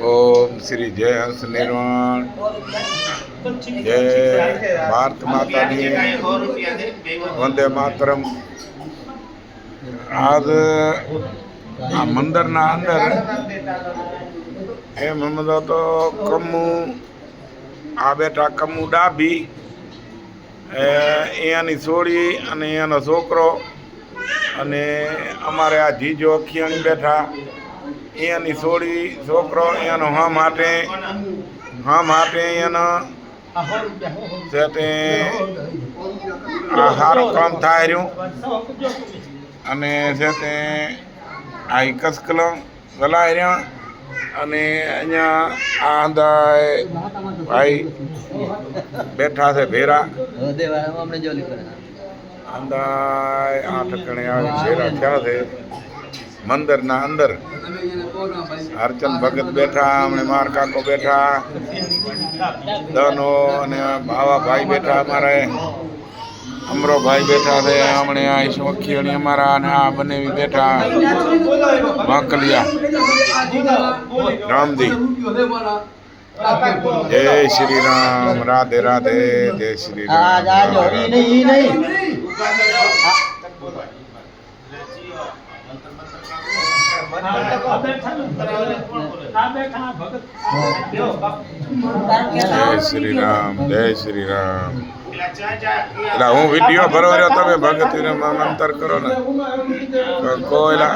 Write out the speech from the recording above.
ओम श्री जय हंस निर्वाण जय भारत माता दी वंदे मातरम। आज आ मंदिर ना अंदर एम हमदो तो कमू आ बेटा कमू डाबी एनी सोड़ी अने एनो छोकरो अने अमारे आ जीजो अखियाणी बैठा एनी सोड़ी छोकरो एनो हम हाटे एनो सेते आ हारो काम थाय रह्यो अने सेते आई कसकलम गलाय रह्या अने अहियां आ अंदाय भाई बैठा से भेरा अंदाय आ ठकणे आ भेरा थया से मंदिर ना अंदर हरचंद भगत बैठा हमने मार काको बैठा दनो अने बावा भाई बैठा हमारे अमरो भाई बैठा थे हमने आ शौखियणी हमारा ने आ बने भी बैठा माकलिया रामदी। जय श्री राम राधे राधे जय श्री राम। जय श्री राम जय श्री राम। हूँ वीडियो भरवा रह्यो तमे भगत ने मंतर करो ने कोयला